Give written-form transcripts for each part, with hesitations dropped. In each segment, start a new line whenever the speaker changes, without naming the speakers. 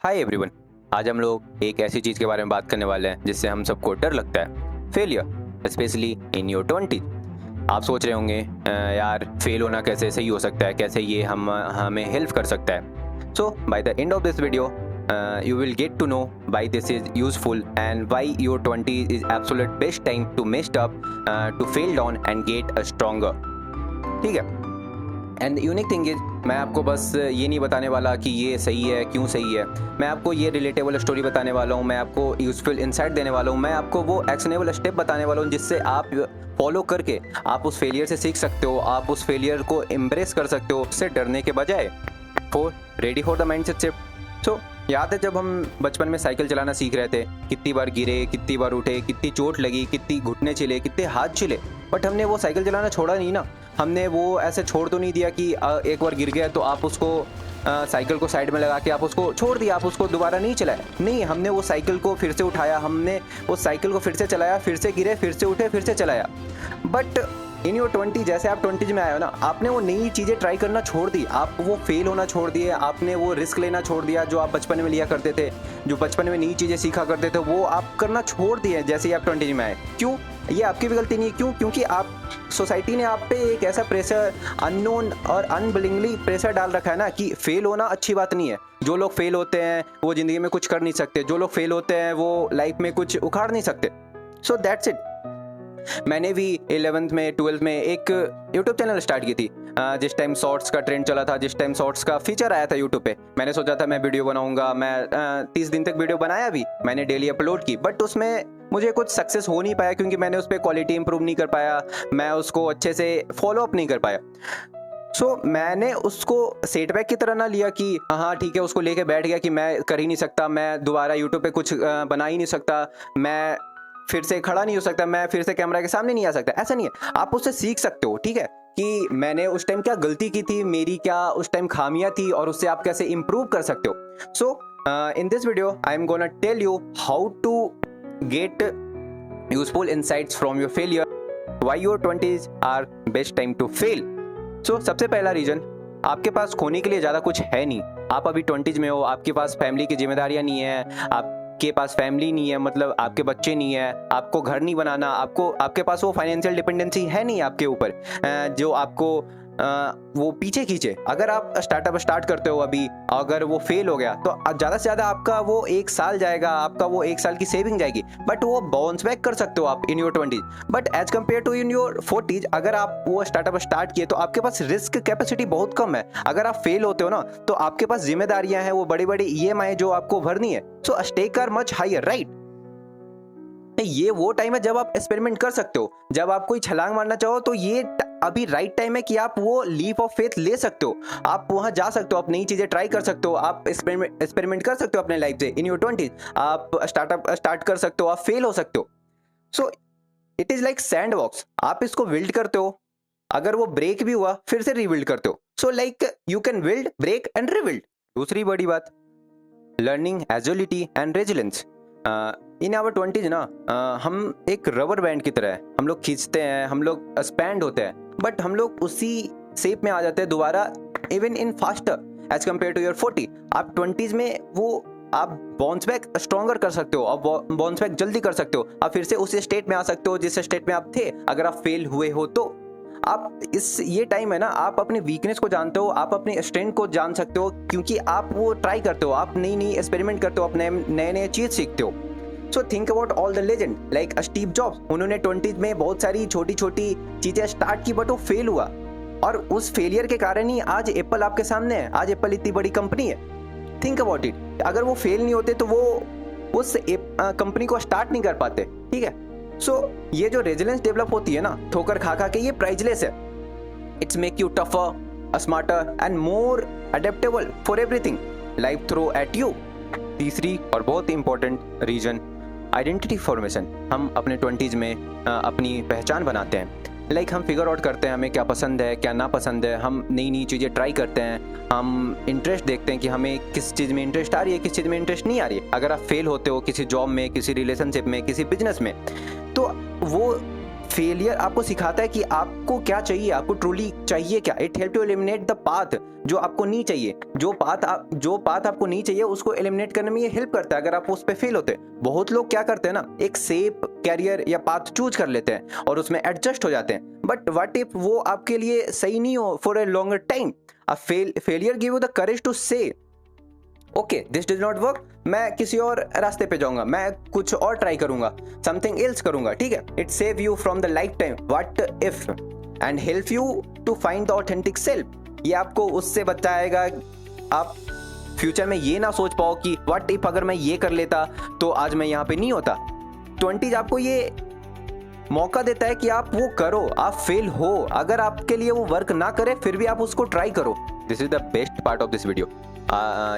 Hi everyone. आज हम लोग एक ऐसी चीज़ के बारे में बात करने वाले हैं जिससे हम सबको डर लगता है, फेलियर, स्पेशली इन योर 20। आप सोच रहे होंगे यार फेल होना कैसे सही हो सकता है, कैसे ये हमें हेल्प कर सकता है। So by the end of this video you will get to know why this is useful and why your 20 is absolute best time to mess up, to fail down and get a stronger। ठीक है। And unique thing is, मैं आपको बस ये नहीं बताने वाला कि ये सही है क्यों सही है, मैं आपको ये रिलेटेबल स्टोरी बताने वाला हूँ, मैं आपको यूजफुल इंसाइट देने वाला हूँ, मैं आपको वो एक्शनेबल स्टेप बताने वाला हूँ जिससे आप फॉलो करके आप उस फेलियर से सीख सकते हो, आप उस फेलियर को एम्ब्रेस कर सकते हो उससे डरने के बजाय। Ready for the mindset shift. So याद है जब हम बचपन में साइकिल चलाना सीख रहे थे, कितनी बार गिरे, कितनी बार उठे, कितनी चोट लगी, कितनी घुटने छिले, कितने हाथ छिले, बट हमने वो साइकिल चलाना छोड़ा नहीं ना। हमने वो ऐसे छोड़ तो नहीं दिया कि एक बार गिर गया तो आप उसको साइकिल को साइड में लगा के आप उसको छोड़ दिया, आप उसको दोबारा नहीं चलाया। नहीं, हमने वो साइकिल को फिर से उठाया, हमने वो साइकिल को फिर से चलाया, फिर से गिरे, फिर से उठे, फिर से चलाया। बट इन योर 20, जैसे आप 20 में आए हो ना, आपने वो नई चीज़ें ट्राई करना छोड़ दी, आप वो फेल होना छोड़ दिए, आपने वो रिस्क लेना छोड़ दिया जो आप बचपन में लिया करते थे, जो बचपन में नई चीज़ें सीखा करते थे वो आप करना छोड़ दिए जैसे ही आप 20 में आए। क्यों? ये आपकी भी गलती नहीं है। क्यों? क्योंकि आप सोसाइटी ने आप पे एक ऐसा प्रेशर, अननोन और अनबिलिंगली प्रेशर डाल रखा है ना कि फेल होना अच्छी बात नहीं है। जो लोग फेल होते हैं वो ज़िंदगी में कुछ कर नहीं सकते, जो लोग फेल होते हैं वो लाइफ में कुछ उखाड़ नहीं सकते। So that's it. मैंने भी 11th में 12th में एक यूट्यूब चैनल स्टार्ट की थी जिस टाइम शॉर्ट्स का ट्रेंड चला था, जिस टाइम शॉर्ट्स का फीचर आया था यूट्यूब पे। मैंने सोचा था मैं वीडियो बनाऊंगा, मैं 30 दिन तक वीडियो बनाया भी, मैंने डेली अपलोड की, बट उसमें मुझे कुछ सक्सेस हो नहीं पाया क्योंकि मैंने उस पर क्वालिटी इंप्रूव नहीं कर पाया, मैं उसको अच्छे से फॉलो अप नहीं कर पाया। सो मैंने उसको सेटबैक की तरह ना लिया कि हाँ ठीक है, उसको लेके बैठ गया कि मैं कर ही नहीं सकता, मैं दोबारा यूट्यूब पे कुछ बना ही नहीं सकता, मैं फिर से खड़ा नहीं हो सकता, मैं फिर से कैमरा के सामने नहीं आ सकता। ऐसा नहीं है, आप उससे सीख सकते हो। ठीक है कि मैंने उस टाइम क्या गलती की थी, मेरी क्या उस टाइम खामियां थी और उससे आप कैसे इंप्रूव कर सकते हो। So in this video I am gonna tell you how to get useful insights from your failure, why your 20s are best time to fail. So सबसे पहला रीजन, आपके पास खोने के लिए ज़्यादा कुछ है नहीं। आप अभी 20s में हो, आपके पास फैमिली की जिम्मेदारियां नहीं है, आपके पास फैमिली नहीं है, मतलब आपके बच्चे नहीं है, आपको घर नहीं बनाना, आपके पास वो फाइनेंशियल डिपेंडेंसी है नहीं आपके ऊपर जो आपको वो पीछे खींचे। अगर आप स्टार्टअप स्टार्ट करते हो अभी, अगर वो फेल हो गया तो ज़्यादा से ज़्यादा आपका वो 1 साल जाएगा, आपका वो 1 साल की सेविंग जाएगी, बट वो बाउंस बैक कर सकते हो आप in your 20। But as compare to in your 40, अगर आप वो स्टार्टअप स्टार्ट किए तो आपके पास रिस्क कैपेसिटी बहुत कम है। अगर आप फेल होते हो ना तो आपके पास जिम्मेदारियां हैं, वो बड़ी बड़ी EMI जो आपको भरनी है। So stake are much higher, right. ये वो टाइम है जब आप एक्सपेरिमेंट कर सकते हो, जब आप कोई छलांग मारना चाहो तो ये अभी राइट टाइम है कि आप वो लीप ऑफ फेथ ले सकते हो, आप वहां जा सकते हो, आप नई चीजें ट्राई कर सकते हो, आप एक्सपेरिमेंट कर सकते हो अपने लाइफ से। इन योर 20 आप स्टार्टअप स्टार्ट कर सकते हो, आप फेल हो सकते हो। So it is like sand box, आप इसको बिल्ड करते हो, अगर वो ब्रेक भी हुआ फिर से रिबिल्ड करते हो। So like you can build, break and rebuild. दूसरी बड़ी बात, learning agility and resilience. In our 20s ना हम एक रबर बैंड की तरह है, हम लोग खींचते हैं, हम लोग स्पैंड होते हैं, बट हम लोग उसी शेप में आ जाते हैं दोबारा, even in faster as compare to your 40। आप 20s में वो आप बाउंस बैक स्ट्रॉन्गर कर सकते हो, आप बाउंस बैक जल्दी कर सकते हो, आप फिर से उसी स्टेट में आ सकते हो जिस स्टेट में आप थे अगर आप फेल हुए हो तो। आप ये टाइम है ना, आप अपने वीकनेस को जानते हो, आप अपने स्ट्रेंथ को जान सकते हो, क्योंकि आप वो ट्राई करते हो, आप नई नई एक्सपेरिमेंट करते हो, अपने नए नए चीज सीखते हो। So think about all the legend like Steve jobs, उन्होंने 20s में बहुत सारी छोटी छोटी चीजें स्टार्ट की बट वो फेल हुआ, और उस फेलियर के कारण ही आज एप्पल आपके सामने है, आज एप्पल इतनी बड़ी कंपनी है। थिंक अबाउट इट, अगर वो फेल नहीं होते तो वो उस कंपनी को स्टार्ट नहीं कर पाते। ठीक है। सो ये जो रेजिलेंस डेवलप होती है ना ठोकर खा खा के, ये प्राइजलेस है। It's make you tougher, smarter and more adaptable for everything life throw at you. तीसरी और बहुत इंपॉर्टेंट रीजन, आइडेंटिटी फॉर्मेशन। हम अपने 20s में अपनी पहचान बनाते हैं, लाइक हम फिगर आउट करते हैं हमें क्या पसंद है क्या ना पसंद है, हम नई नई चीज़ें ट्राई करते हैं, हम इंटरेस्ट देखते हैं कि हमें किस चीज़ में इंटरेस्ट आ रही है, किस चीज़ में इंटरेस्ट नहीं आ रही है। अगर आप फेल होते हो किसी जॉब में, किसी रिलेशनशिप में, किसी बिजनेस में, तो वो फेलियर आपको सिखाता है कि आपको क्या चाहिए, आपको ट्रूली चाहिए क्या। It help to eliminate the path जो आपको नहीं चाहिए। जो पाथ आपको नहीं चाहिए उसको एलिमिनेट करने में ये हेल्प करता है अगर आप उस पर फेल होते हैं। बहुत लोग क्या करते हैं ना, एक सेफ कैरियर या पाथ चूज कर लेते हैं और उसमें एडजस्ट हो जाते हैं, बट व्हाट इफ वो आपके लिए सही नहीं हो for a longer time. Failure give you the courage to say okay this does not work, मैं किसी और रास्ते पे जाऊंगा, मैं कुछ और ट्राई करूंगा, समथिंग एल्स करूंगा, ठीक है। It save you from the life time what if and help you to find the authentic self. ये आपको उससे बचाएगा आप फ्यूचर में ये ना सोच पाओ कि व्हाट इफ अगर मैं ये कर लेता तो आज मैं यहाँ पे नहीं होता। 20s आपको ये मौका देता है कि आप वो करो, आप फेल हो, अगर आपके लिए वो वर्क ना करे फिर भी आप उसको ट्राई करो। This is the best part of this video.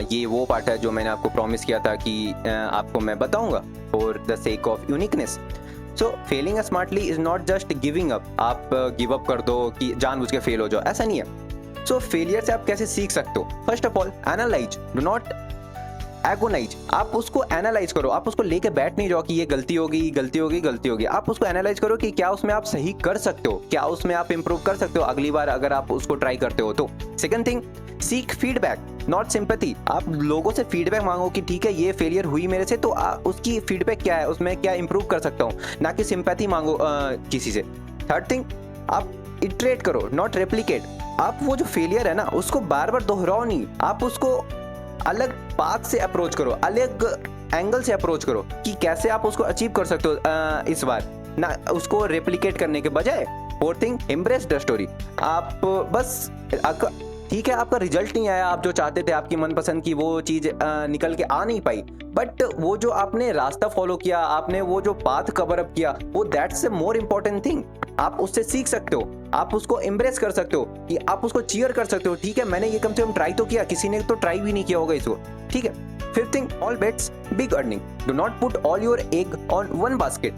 ये वो पार्ट है जो मैंने आपको प्रॉमिस किया था कि आपको मैं बताऊंगा for the sake of uniqueness. So failing smartly is not just giving up, आप गिव अप कर दो कि जानबूझ के फेल हो जाओ, ऐसा नहीं है। सो फेलियर से आप कैसे सीख सकते हो? First of all analyse, do not agonise. आप उसको एनालाइज करो, आप उसको लेके बैठ नहीं जाओ कि ये गलती होगी गलती होगी गलती होगी। आप उसको एनालाइज करो कि क्या उसमें आप सही कर सकते हो, क्या उसमें आप इंप्रूव कर सकते हो अगली बार अगर आप उसको ट्राई करते हो तो। Second thing, seek feedback not sympathy. आप लोगों से फीडबैक मांगो कि ठीक है ये फेलियर हुई मेरे से तो उसकी फीडबैक क्या है, उसमें क्या इंप्रूव कर सकता हूँ, ना कि सिंपैथी मांगो किसी से। थर्ड थिंग, आप इटरेट करो नॉट रेप्लिकेट। आप वो जो फेलियर है ना उसको बार बार दोहराओ नहीं, आप उसको अलग पाथ से अप्रोच करो, अलग एंगल से अप्रोच करो कि कैसे आप उसको अचीव कर सकते हो इस बार, ना उसको रेप्लिकेट करने के बजाय। Fourth thing, embrace the story. आप बस ठीक है आपका रिजल्ट नहीं आया, आप जो चाहते थे आपकी मनपसंद की वो चीज निकल के आ नहीं पाई, बट वो जो आपने रास्ता फॉलो किया, आपने वो जो पाथ कवर अप किया, वो that's a more important thing. आप उससे सीख सकते हो, आप उसको एम्ब्रेस कर सकते हो कि आप उसको चीयर कर सकते हो। ठीक है मैंने ये कम से कम ट्राई तो किया, किसी ने तो ट्राई भी नहीं किया होगा इसको, ठीक है। Fifth thing, all bets big earning, do not put all your egg on one basket.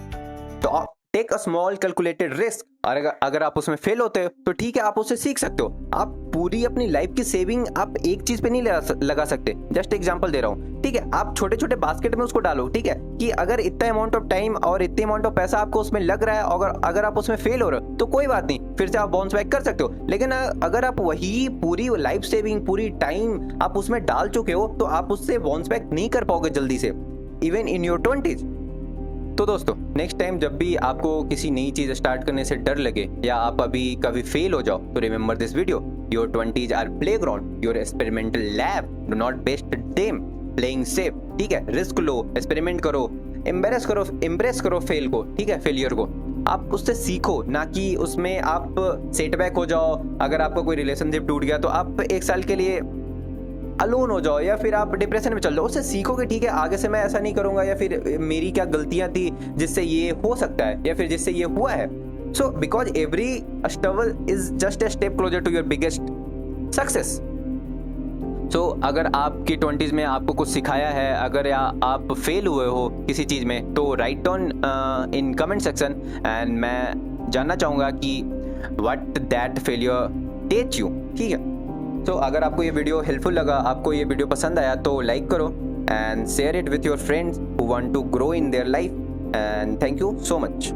तो take a small calculated risk. और अगर आप उसमें फेल होते हो तो ठीक है आप उससे सीख सकते हो। आप पूरी अपनी लाइफ की सेविंग आप एक चीज पे नहीं लगा सकते। जस्ट एग्जांपल दे रहा हूँ, ठीक है। आप छोटे छोटे बास्केट में उसको डालो, ठीक है, कि अगर इतना अमाउंट ऑफ टाइम और इतने अमाउंट ऑफ पैसा आपको उसमें लग रहा है, अगर आप उसमें फेल हो रहे हो तो कोई बात नहीं, फिर से आप बाउंस बैक कर सकते हो। लेकिन अगर आप वही पूरी लाइफ सेविंग पूरी टाइम आप उसमें डाल चुके हो तो आप उससे बाउंस बैक नहीं कर पाओगे जल्दी से, इवन इन योर 20s। तो दोस्तों नेक्स्ट टाइम जब भी आपको किसी नई चीज स्टार्ट करने से डर लगे या आप अभी कभी फेल हो जाओ तो remember this video, your 20s are playground, your experimental lab, do not waste them playing safe, ठीक है। रिस्क लो, एक्सपेरिमेंट करो, एम्ब्रेस करो फेल को, ठीक है, फेलियर को। आप उससे सीखो, ना कि उसमें आप सेटबैक हो जाओ। अगर आपका कोई रिलेशनशिप टूट गया तो आप एक साल के लिए अलोन हो जाओ या फिर आप डिप्रेशन में चल जाओ। उससे सीखो कि ठीक है आगे से मैं ऐसा नहीं करूंगा, या फिर मेरी क्या गलतियां थी जिससे ये हो सकता है या फिर जिससे ये हुआ है। So because every struggle is just a step closer to your biggest success. So अगर आपकी 20s में आपको कुछ सिखाया है, अगर आप फेल हुए हो किसी चीज़ में तो write down in comment section and मैं जानना चाहूँगा कि व्हाट दैट फेलियर टेच यू, ठीक है। तो अगर आपको ये वीडियो हेल्पफुल लगा, आपको ये वीडियो पसंद आया तो लाइक करो and share it with your friends who want to grow in their life and thank you so much.